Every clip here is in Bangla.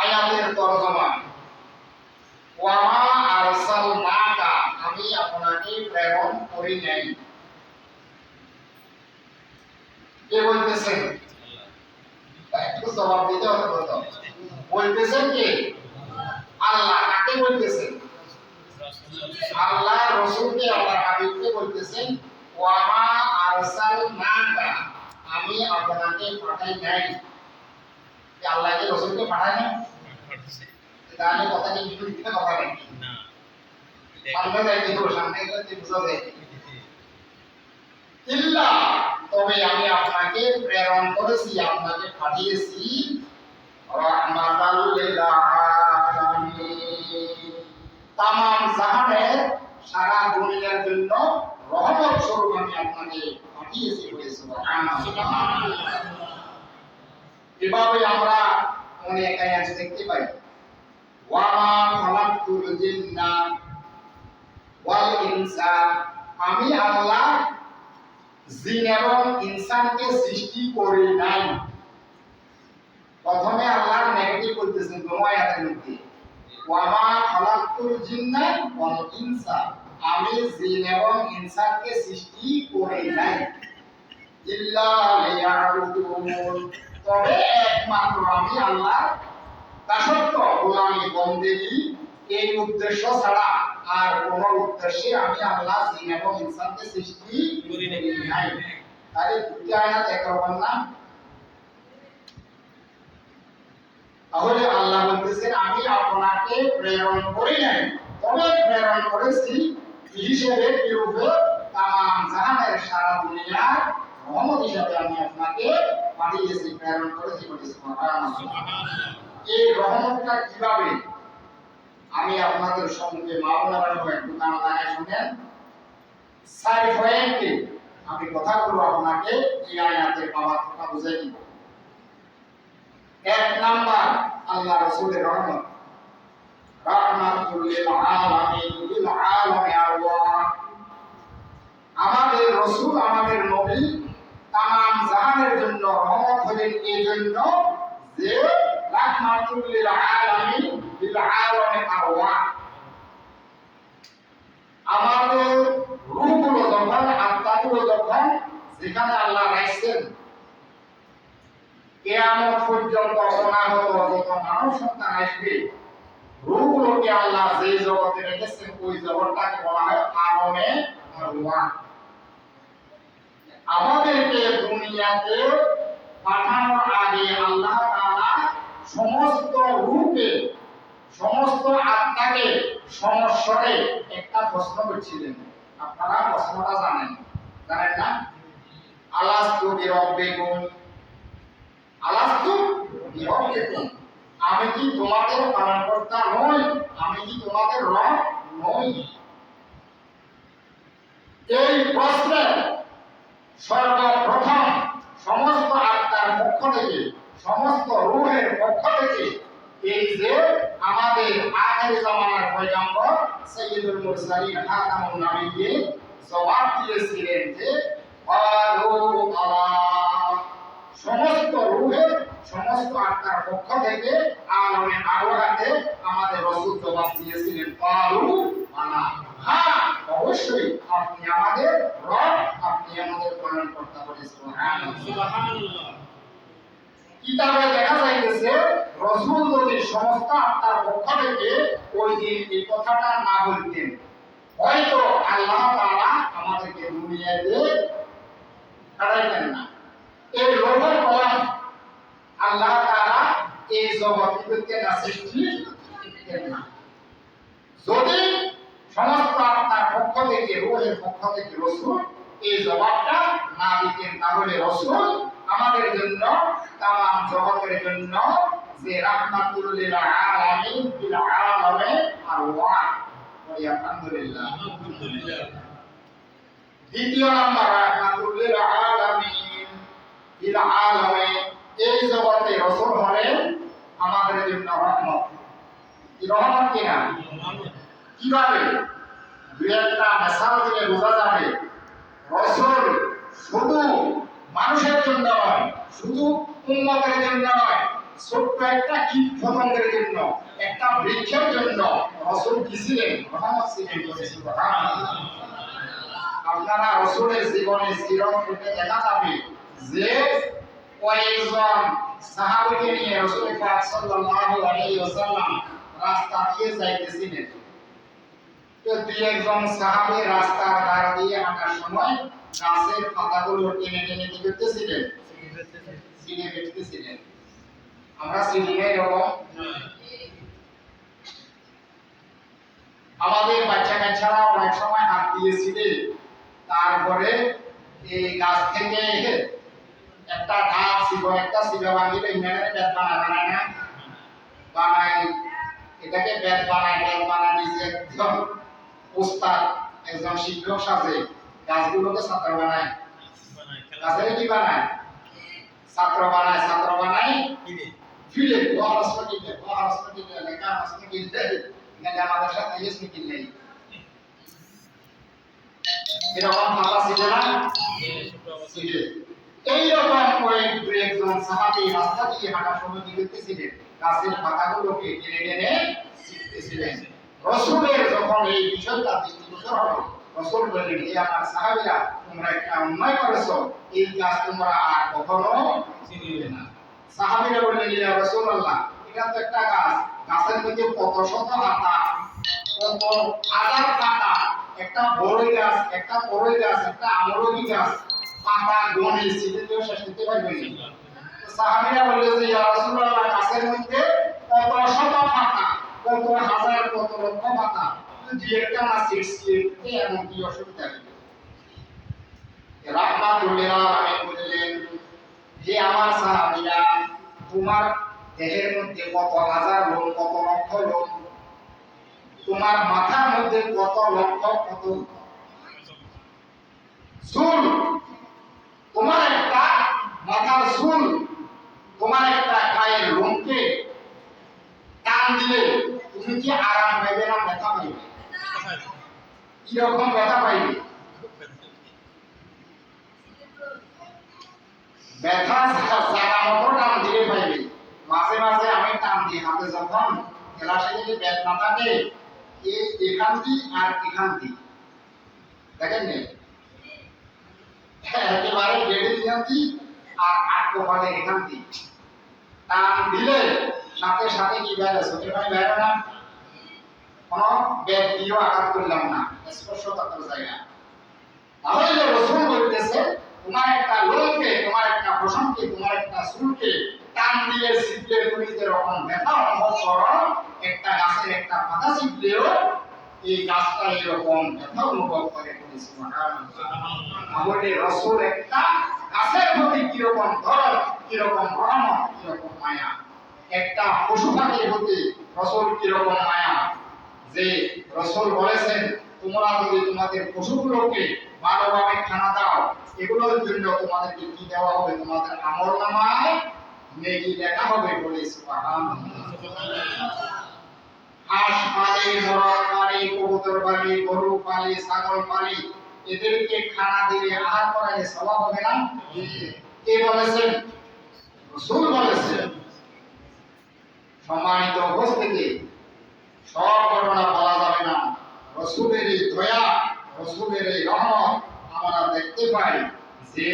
আয়াতের তরজমা ওয়া মা আরসালনাকা আমি আপনাকে প্রেরণ করি নাই। কে বলতেছেন? একটু জবাব দিতে হবে প্রথম। বলতেছেন কে? আল্লাহ। কাকে বলতেছেন? আল্লাহ রাসূলকে, আল্লাহ হাবিবকে বলতেছেন ওয়া মা আরসালনাকা আমি আপনাকে পাঠাই নাই। কি আল্লাহ কি রাসূলকে পাঠায় না? তাহলে কথা কি বিপরীত কথা নাকি? না। সামনে যাইতে হবে, সামনে গেলে বুঝা যায়। ইল্লা তবে আমি আপনাকে প্রেরণ করেছি, আপনাকে পাঠিয়েছি রাহমাতাল লিল আলামিন, তামাম জাহানের সারা দুনিয়ার জন্য রহমত স্বরূপ আমি আপনাকে পাঠিয়েছি বলে সুবহানাল্লাহ। এভাবে আমরা অনেক আয়াত দেখতে পাই। ওয়া মা খালাকতুল জিন্না ওয়াল ইনসা আমি আল্লাহ জিন এবং ইনসানকে সৃষ্টি করি নাই। প্রথমে আল্লাহ নেগেটিভ বলতেছেন কোন আয়াতের মধ্যে, ওয়া মা খালাকতুল জিন্না ওয়াল ইনসা আমি জিন এবং ইনসানকে সৃষ্টি করি নাই ইল্লা লিয়াবুদুন তবে একমাত্র আমি আল্লাহ দাসত্ব গোলামি বন্দেগী এই উদ্দেশ্য ছাড়া আর কোন উদ্দেশ্যে আমি আল্লাহ জিন এবং ইনসানকে সৃষ্টি করি নাই। তাহলে দুটি আয়াত একরকম না? তাহলে আল্লাহ বলতেছেন আমি আপনাকে প্রেরণ করি নাই, তবে প্রেরণ করেছি হিসেবে কি রূপে তামাম জাহানের সারা দুনিয়ার রহমত হিসেবে আমি আপনাকে পাঠিয়েছি, প্রেরণ করেছি বলে সুবহানাল্লাহ। এই রহমতটা কিভাবে আমি আপনাদের সম্মুখে মাওলানা একটু কান লাগায় শুনেন। 4 পয়েন্টে আমি কথাগুলো আপনাকে এই আয়াতের বাবাটা বুঝাই দিব। 1 নাম্বার আল্লাহ রাসূলের রহমত, রাহমাতুল লিল আলামিন লিল আলামিন আল্লাহ। আমাদের রাসূল আমাদের নবী তামাম জাহানের জন্য রহমত হলেন এই জন্য যে রাহমাতুল লিল আলামিন লিল আলামিন আল্লাহ। আমাদের রূহগুলো যখন আত্মাগুলো যখন যেখানে আল্লাহ রাখছেন কিয়ামত পর্যন্ত অনাহত যত মানব সন্তান আসবে রূহগুলোকে আল্লাহ যে জগতে রেখেছেন ওই জগৎটাকে বলা হয় আলমে আরওয়াহ। আমাদেরকে দুনিয়াতে পাঠানোর আগে আল্লাহ তাআলা সমস্ত রূপে সমস্ত আত্মাকে সমস্বরে একটা প্রশ্ন করছিলেন। আপনারা প্রশ্নটা জানেন না? আলাস্তু বিরব্বিকুম আলাস্তু বিরব্বিকুম আমি কি তোমাদের পালনকর্তা নই? আমি কি তোমাদের রব নই? এই প্রশ্নে সর্বপ্রথম সমস্ত আত্মার পক্ষ থেকে সমস্ত রূহের পক্ষ থেকে এই যে আমাদের আখির জামানার পয়গম্বর সাইয়্যিদুল মুরসালিন খাতামুন নবিয়্যিন জবাব দিয়েছিলেন যে সমস্ত রূহের সমস্ত আত্মার পক্ষ থেকে আলমে আরওয়াহতে আমাদের রাসূল জবাব দিয়েছিলেন ক্বালু আনা, হ্যাঁ অবশ্যই আপনি আমাদের রব, আপনি আমাদের পালনকর্তা বলে সুবহানাল্লাহ। কিতাবে দেখা যাইতেছে রাসূল যদি সমস্ত আত্মার পক্ষ থেকে ওই দিন এই কথাটা না বলতেন হয়তো আল্লাহ তাআলা আমাদেরকে দুনিয়াতে পাঠাইতেন না। এই লোভের কলম আল্লাহ তাআলা এই জগৎকে না সৃষ্টি করতেন না। যদি সমস্ত আত্মার পক্ষ থেকে রূহের পক্ষ থেকে রাসূল এই জবাবটা না দিতেন তাহলে রাসূল আমাদের জন্য তামাম জগতের জন্য যে রাহমাতুল লিল আলামিন বিল আলামিন আরওয়াহ বলি আলহামদুলিল্লাহ। দ্বিতীয় নাম্বার রাহমাতুল লিল আলামিন বিল আলামিন এই জগতে রাসূল হলেন আমাদের জন্য রহমত। কি রহমত কিনা? কিভাবে? দুই একটা মিসাল দিলে বোঝা যাবে। রাসূল শুধু মানুষের জন্য নয়, শুধু উম্মতের জন্য নয়, ছোট্ট একটা কীট পতঙ্গের জন্য, একটা বৃক্ষের জন্য রাসূল কি ছিলেন? রহমত ছিলেন। সুবহানাল্লাহ। আপনারা রাসূলের জীবনে সিরাত পড়তে দেখা যাবে যে কয়েকজন সাহাবীকে নিয়ে রাসূল পাক সাল্লাল্লাহু আলাইহি ওয়াসাল্লাম রাস্তা দিয়ে যাইতেছিলেন। তো দুই একজন সাহাবী রাস্তার ধার দিয়ে হাঁটার সময় গাছের পাতাগুলো টেনে টেনে কি করতেছিলেন? ছিঁড়ে ফেলতেছিলেন। আমরা ছিঁড়ি না এরকম? আমাদের বাচ্চা কাচ্চারা অনেক সময় হাত দিয়েছিল, তারপরে এই গাছ থেকে একটা গাছ ছিল, একটা শিলা ভাঙিলে ইংল্যান্ডের ব্যাট বানায় না, বানায় এটাকে ব্যাট বানায় নিজে একজন ওস্তাদ, একজন শিক্ষক সাজে গাছগুলোকে ছাত্র বানায়। গাছের কি বানায়? ছাত্র বানায় ফিরে হসপিটালে লেখা হসপিটালে আমাদের সাথে হসপিটাল নেই, এরকম ভাবা ছিল না? এইরকম কয়েক দুই একজন সাহাবী রাস্তা দিয়ে হাঁটার সময় কি করতেছিলেন? গাছের পাতাগুলোকে টেনে টেনে ছিঁড়তেছিলেন। রাসূলের যখন এই বিষয়টা দৃষ্টিগোচর হলো, রাসূল বললেন, হে আমার সাহাবীরা, তোমরা একটা অন্যায় করেছো, এই গাছ তোমরা আর কখনো ছিঁড়বে না। সাহাবীরা বললেন, ইয়া রাসূলুল্লাহ, এটা তো একটা গাছ, গাছের মধ্যে কত শত পাতা, কত হাজার পাতা, একটা বড়ই গাছ, একটা করই গাছ, একটা আমলকি গাছ, পাতা গনে ছিঁড়তেও শেষ করতে পারবে না। সাহাবীরা বললেন যে, ইয়া রাসূলুল্লাহ, গাছের মধ্যে কত শত পাতা, কত হাজার, কত লক্ষ পাতা, যদি একটা না ছিঁড়তে এমন কি অসুবিধা নেই? রাহমাতুল্লিল আলামিন বললেন, হে আমার সাহাবীরা, তোমার দেহের মধ্যে কত হাজার লোম, কত লক্ষ লোম, তোমার মাথার মধ্যে কত লক্ষ কত চুল, তোমার একটা মাথার চুল, তোমার একটা গায়ের লোমকে টান দিলে তুমি কি আরাম পাইবে না ব্যথা পাইবে? কিরকম ব্যথা পাইবে? ব্যথা জায়গা মতো টান দিলে পাইবে। মাঝে মাঝে আমি টান দিই হাতে, যখন ক্লাসে গেলে ব্যাট না থাকে, এখান দিই আর এখান দিই, দেখেন নি একেবারে বেড়ে দিলাম দিই আর কপালে এখান দিই, টান দিলে সাথে সাথে কি বেড়ে চোখের পানি বেড়ে না, কোনো ব্যাট দিয়েও আঘাত করলাম না, স্পর্শকাতর জায়গা। তাহলে রাসূল বলতেছে, তোমার একটা লোমকে, তোমার একটা পশমকে, তোমার একটা চুলকে টান দিয়ে ছিঁড়লে তুমি যেরকম ব্যথা অনুভব করো, একটা গাছের একটা পাতা ছিঁড়লেও এই গাছটা এরকম ব্যথা অনুভব করে। তাহলে রাসূল একটা গাছের প্রতি কিরকম দরদ, কিরকম রহমত, কিরকম মায়া, একটা পশু পাখির প্রতি রাসূল কিরকম মায়া, যে রাসূল বলেছেন, তোমরা যদি তোমাদের পশুগুলোকে ভালোভাবে খানা দাও, এগুলোর জন্য তোমাদেরকে কি দেওয়া হবে? তোমাদের আমলনামায় নেকি লেখা হবে। বলে সুবহানাল্লাহ। হাঁস পালি, মোরগ পালি, কবুতর পালি, গরু পালি, ছাগল পালি, এদেরকে খানা দিলে, আহার করাইলে সওয়াব হবে না? কে বলেছেন? রাসূল বলেছেন। সম্মানিত উপস্থিতি, সব ঘটনা বলা যাবে না। রাসূলের এই দয়া, রাসূলের এই রহমত আমরা দেখতে পাই যে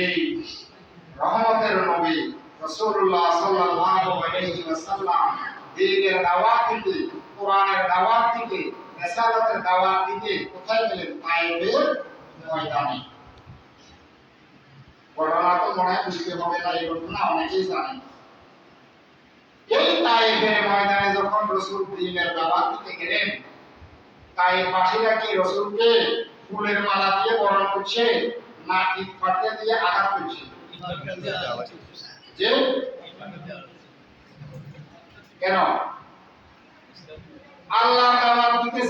রহমতের নবী রাসূলুল্লাহ সাল্লাল্লাহু আলাইহি ওয়াসাল্লাম দ্বীনের দাওয়াত দিতে, কোরআনের দাওয়াত দিতে, রিসালাতের দাওয়াত দিতে কোথায় গেলেন? তায়েফের ময়দানে। ঘটনা তো মনে হয় বুঝতে হবে না, এই ঘটনা অনেকেই জানেন। এই তায়েফের ময়দানে যখন রাসূল দ্বীনের দাওয়াত দিতে গেলেন, তায়েফবাসীরা কি রাসূলকে ফুলের মালা দিয়ে বরণ করছে, না ইট পাটকে দিয়ে আঘাত করছে? যে কেন? আল্লাহ দাওয়াত দিতেছে।